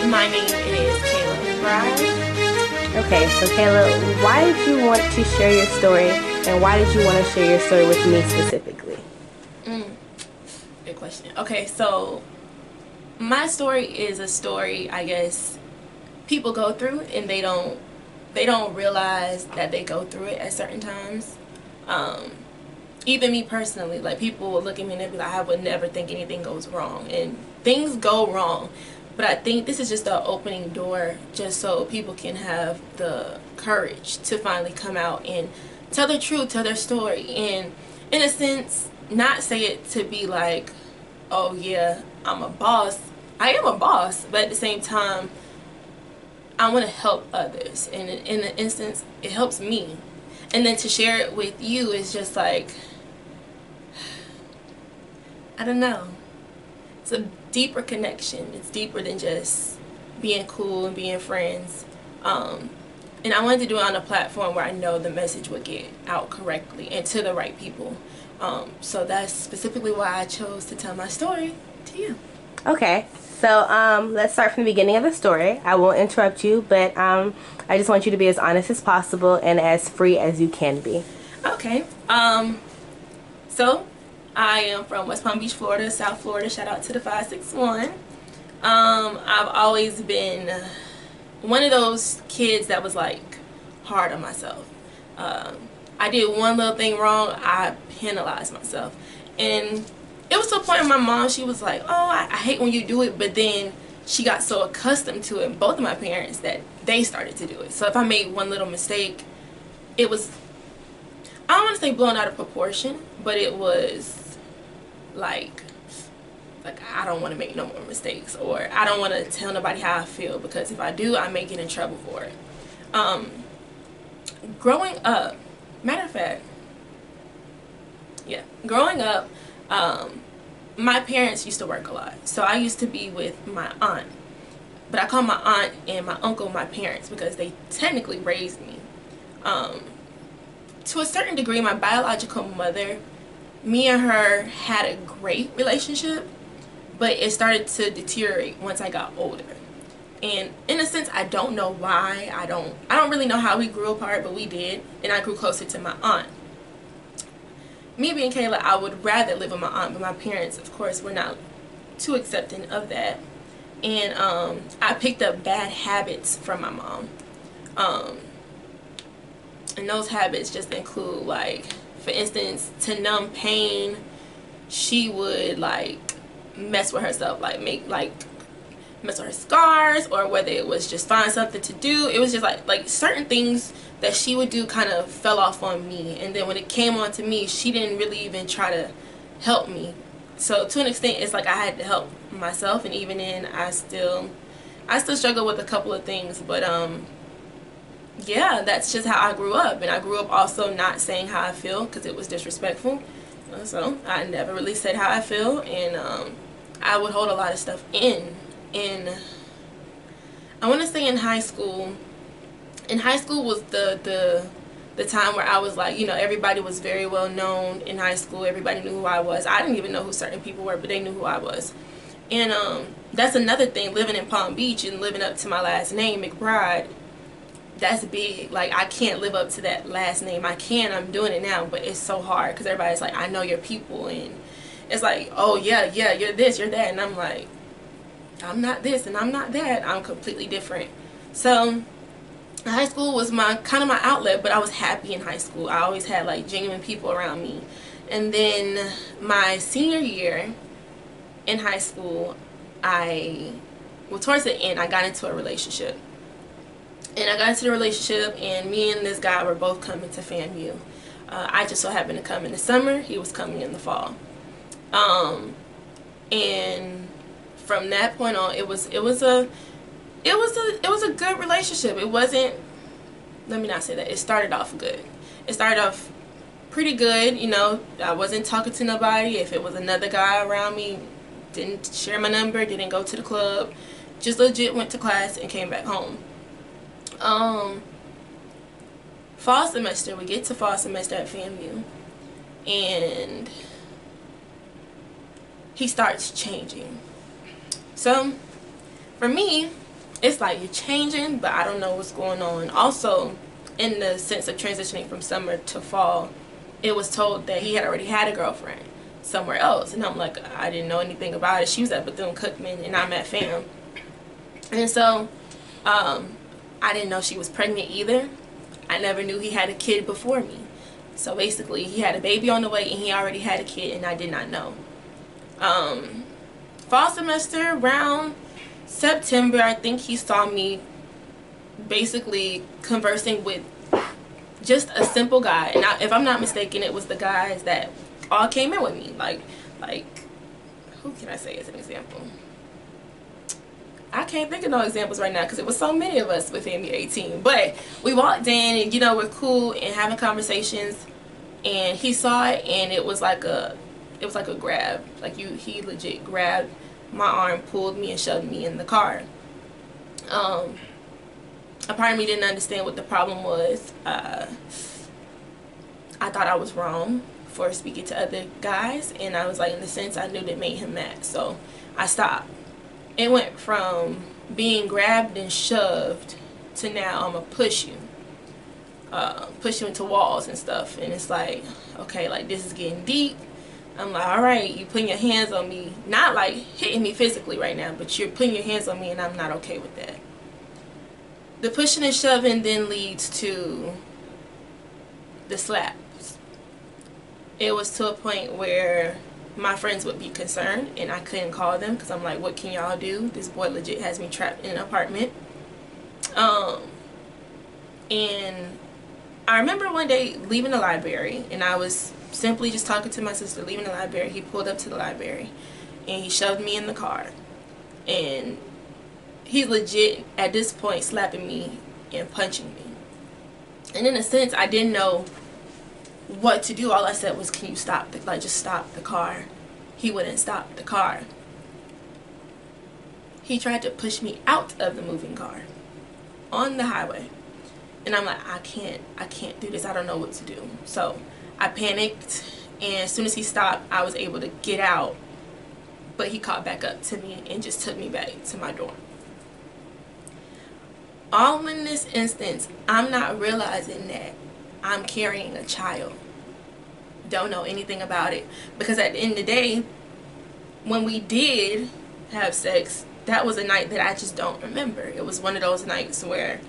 My name is Cayla McBride. Okay, so Cayla, why did you want to share your story, and why did you want to share your story with me specifically? Good question. Okay, so my story is a story, I guess, people go through and they don't realize that they go through it at certain times. Even me personally, like, people will look at me and they'll be like, I would never think anything goes wrong, and things go wrong. But I think this is just the opening door, just so people can have the courage to finally come out and tell the truth, tell their story, and in a sense, not say it to be like, oh yeah, I'm a boss. I am a boss, but at the same time, I want to help others, and in the instance, it helps me. And then to share it with you is just like, I don't know. It's a deeper connection. It's deeper than just being cool and being friends. And I wanted to do it on a platform where I know the message would get out correctly and to the right people. So that's specifically why I chose to tell my story to you. Okay, so let's start from the beginning of the story. I won't interrupt you, but I just want you to be as honest as possible and as free as you can be. Okay. So I am from West Palm Beach, Florida, South Florida. Shout out to the 561. I've always been one of those kids that was like hard on myself. I did one little thing wrong, I penalized myself, and it was to a point where my mom, she was like, oh, I hate when you do it, but then she got so accustomed to it, both of my parents, that they started to do it. So if I made one little mistake, it was, I don't want to say blown out of proportion, but it was like I don't want to make no more mistakes, or I don't want to tell nobody how I feel, because if I do, I may get in trouble for it. Growing up, matter of fact, yeah, growing up, my parents used to work a lot, so I used to be with my aunt, but I call my aunt and my uncle my parents because they technically raised me. To a certain degree, my biological mother, me and her had a great relationship, but it started to deteriorate once I got older. And in a sense, I don't know why. I don't really know how we grew apart, but we did, and I grew closer to my aunt. Me being Cayla, I would rather live with my aunt, but my parents, of course, were not too accepting of that. And I picked up bad habits from my mom. And those habits just include, like, for instance, to numb pain, she would like mess with herself, like mess with her scars, or whether it was just find something to do. It was just like certain things that she would do kind of fell off on me, and then when it came on to me, she didn't really even try to help me. So to an extent, it's like I had to help myself, and even then I still struggle with a couple of things, but yeah, that's just how I grew up. And I grew up also not saying how I feel because it was disrespectful. So I never really said how I feel, and I would hold a lot of stuff in. And I want to say in high school was the time where I was like, you know, everybody was very well known in high school. Everybody knew who I was. I didn't even know who certain people were, but they knew who I was. And that's another thing, living in Palm Beach and living up to my last name, McBride. That's big. Like, I can't live up to that last name. I'm doing it now, but it's so hard because everybody's like, I know your people, and it's like, oh yeah, you're this, you're that, and I'm like, I'm not this and I'm not that. I'm completely different. So high school was my my outlet, but I was happy in high school. I always had like genuine people around me. And then my senior year in high school, towards the end, I got into a relationship. And I got into the relationship, and me and this guy were both coming to FAMU. I just so happened to come in the summer. He was coming in the fall. And from that point on, it was a good relationship. It wasn't, let me not say that. It started off good. It started off pretty good. You know, I wasn't talking to nobody. If it was another guy around me, didn't share my number, didn't go to the club, just legit went to class and came back home. Fall semester, we get to fall semester at FAMU, and he starts changing. So for me, it's like you're changing, but I don't know what's going on. Also, in the sense of transitioning from summer to fall, it was told that he had already had a girlfriend somewhere else, and I'm like, I didn't know anything about it. She was at Bethune-Cookman and I'm at FAM. And so I didn't know she was pregnant either. I never knew he had a kid before me. So basically he had a baby on the way and he already had a kid, and I did not know. Fall semester, around September, I think he saw me basically conversing with just a simple guy. And if I'm not mistaken, it was the guys that all came in with me. Like who can I say as an example? I can't think of no examples right now because it was so many of us within the 18. But we walked in and, you know, we're cool and having conversations, and he saw it, and it was like a grab. Like he legit grabbed my arm, pulled me, and shoved me in the car. A part of me didn't understand what the problem was. I thought I was wrong for speaking to other guys, and I was like, in the sense, I knew that made him mad, so I stopped. It went from being grabbed and shoved to now I'm gonna push you into walls and stuff. And it's like, okay, like this is getting deep. I'm like, all right, you putting your hands on me, not like hitting me physically right now, but you're putting your hands on me, and I'm not okay with that. The pushing and shoving then leads to the slaps. It was to a point where my friends would be concerned and I couldn't call them because I'm like, what can y'all do? This boy legit has me trapped in an apartment. And I remember one day leaving the library, and I was simply just talking to my sister, leaving the library. He pulled up to the library and he shoved me in the car, and he's legit at this point slapping me and punching me. And in a sense, I didn't know what to do. All I said was, can you stop just stop the car. He wouldn't stop the car. He tried to push me out of the moving car on the highway, and I'm like, I can't do this. I don't know what to do. So I panicked, and as soon as he stopped, I was able to get out, but he caught back up to me and just took me back to my dorm. All in this instance, I'm not realizing that I'm carrying a child. Don't know anything about it, because at the end of the day, when we did have sex, that was a night that I just don't remember. It was one of those nights where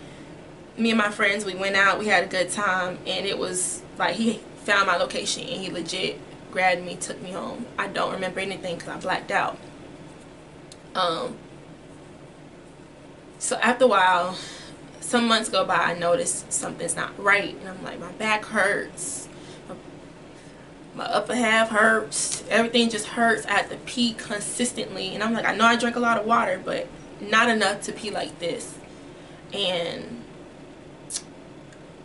me and my friends, we went out, we had a good time, and it was like he found my location and he legit grabbed me, took me home. I don't remember anything because I blacked out. So after a while, some months go by, I noticed something's not right, and I'm like, my back hurts, my upper half hurts, everything just hurts. I had to pee consistently, and I'm like, I know I drank a lot of water, but not enough to pee like this. And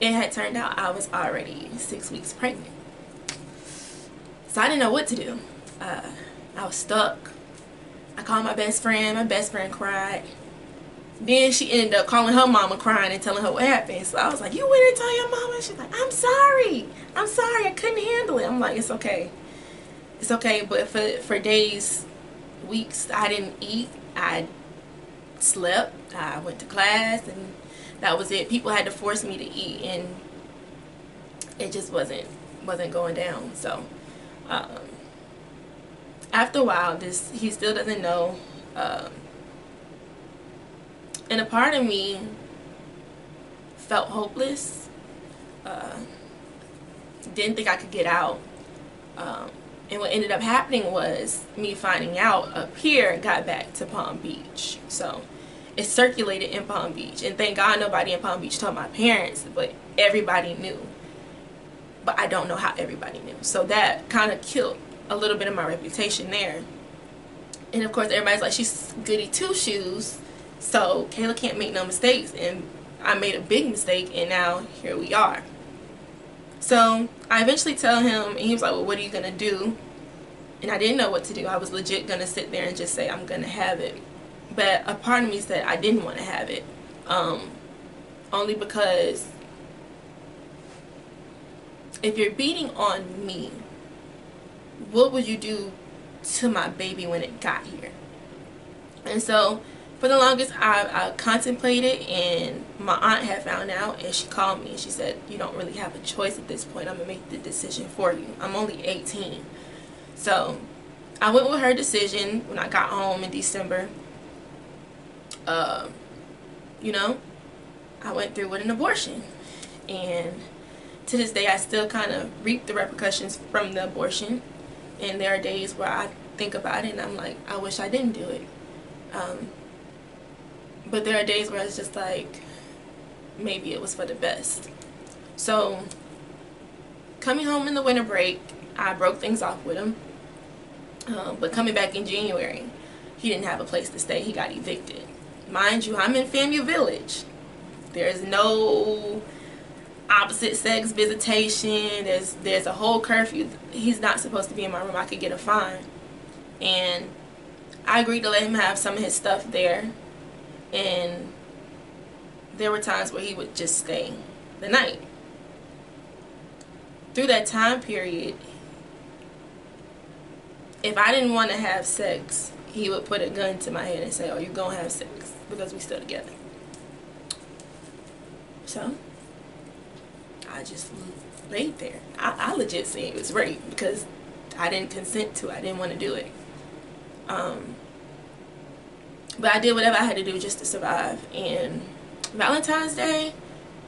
it had turned out I was already 6 weeks pregnant, so I didn't know what to do. I was stuck. I called my best friend cried. Then she ended up calling her mama, crying and telling her what happened. So I was like, you went and told your mama? She's like, I'm sorry, I couldn't handle it. I'm like, it's okay, but for days, weeks, I didn't eat, I slept, I went to class, and that was it. People had to force me to eat, and it just wasn't going down. So after a while, he still doesn't know, and a part of me felt hopeless, didn't think I could get out, and what ended up happening was me finding out up here got back to Palm Beach. So it circulated in Palm Beach, and thank God nobody in Palm Beach told my parents, but everybody knew. But I don't know how everybody knew, so that kind of killed a little bit of my reputation there. And of course everybody's like, she's goody two shoes, so Cayla can't make no mistakes, and I made a big mistake, and now here we are. So I eventually tell him, and he was like, well, what are you gonna do? And I didn't know what to do. I was legit gonna sit there and just say, I'm gonna have it. But a part of me said I didn't want to have it, only because if you're beating on me, what would you do to my baby when it got here? And so for the longest, I contemplated, and my aunt had found out, and she called me and she said, you don't really have a choice at this point. I'm gonna make the decision for you. I'm only 18. So I went with her decision when I got home in December. You know, I went through with an abortion, and to this day I still kind of reap the repercussions from the abortion. And there are days where I think about it and I'm like, I wish I didn't do it. But there are days where it's just like, maybe it was for the best. So coming home in the winter break, I broke things off with him. But coming back in January, he didn't have a place to stay. He got evicted. Mind you, I'm in FAMU Village. There's no opposite sex visitation. There's a whole curfew. He's not supposed to be in my room. I could get a fine. And I agreed to let him have some of his stuff there. And there were times where he would just stay the night. Through that time period, if I didn't want to have sex, he would put a gun to my head and say, oh, you're going to have sex because we still together. So I just laid there. I legit say it was rape because I didn't consent to it. I didn't want to do it. But I did whatever I had to do just to survive. And Valentine's Day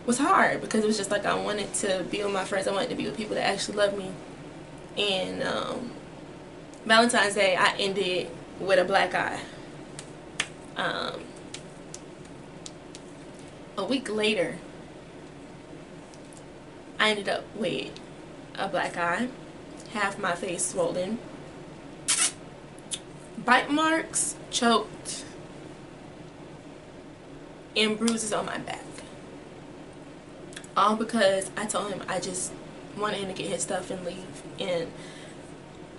was hard because it was just like I wanted to be with my friends. I wanted to be with people that actually love me. And Valentine's Day I ended with a black eye. A week later, I ended up with a black eye, half my face swollen, bite marks, choked, and bruises on my back. All because I told him I just wanted him to get his stuff and leave. And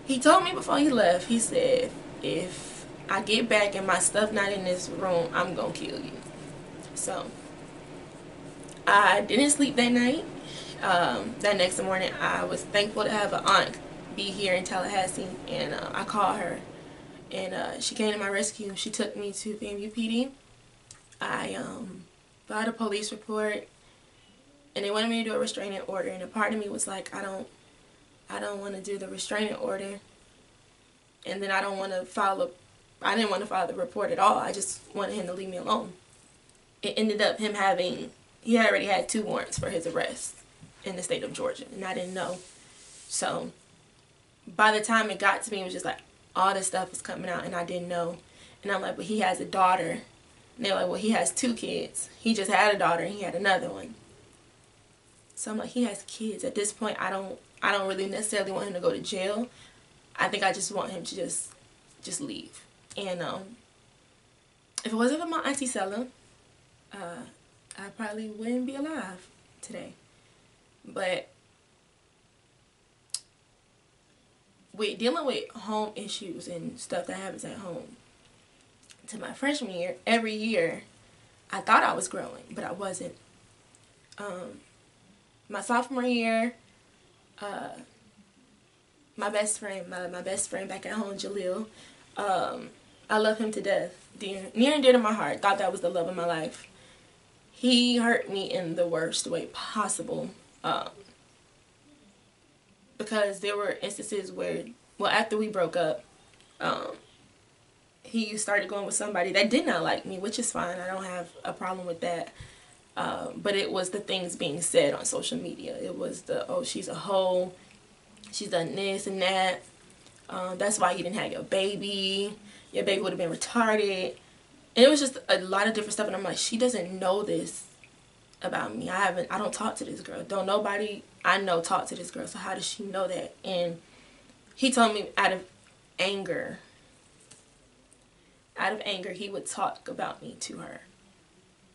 he told me before he left, he said, if I get back and my stuff not in this room, I'm gonna kill you. So I didn't sleep that night. That next morning, I was thankful to have an aunt be here in Tallahassee, and I called her, and she came to my rescue. She took me to FAMU PD. I filed a police report, and they wanted me to do a restraining order. And a part of me was like, I don't want to do the restraining order, and then I didn't want to file the report at all. I just wanted him to leave me alone. It ended up he already had 2 warrants for his arrest in the state of Georgia, and I didn't know. So by the time it got to me, it was just like all this stuff was coming out and I didn't know. And I'm like, but he has a daughter. And they're like, well, he has 2 kids. He just had a daughter and he had another one. So I'm like, he has kids. At this point, I don't really necessarily want him to go to jail. I think I just want him to just leave. And if it wasn't for my auntie Cayla, I probably wouldn't be alive today. But with dealing with home issues and stuff that happens at home, to my freshman year, every year, I thought I was growing, but I wasn't. My sophomore year, my best friend back at home, Jaleel, I love him to death. Near and dear to my heart. Thought that was the love of my life. He hurt me in the worst way possible. Because there were instances where, well, after we broke up, he started going with somebody that did not like me, which is fine. I don't have a problem with that. But it was the things being said on social media. It was oh, she's a hoe. She's done this and that. That's why you didn't have your baby. Your baby would have been retarded. And it was just a lot of different stuff. And I'm like, she doesn't know this about me. I don't talk to this girl. Don't nobody I know talk to this girl. So how does she know that? And he told me out of anger, he would talk about me to her.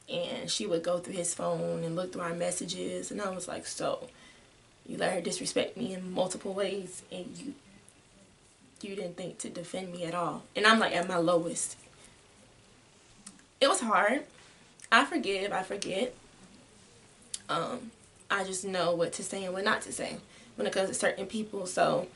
And she would go through his phone and look through our messages. And I was like, so you let her disrespect me in multiple ways and you didn't think to defend me at all. And I'm like at my lowest. It was hard. I forgive, I forget. I just know what to say and what not to say when it comes to certain people. So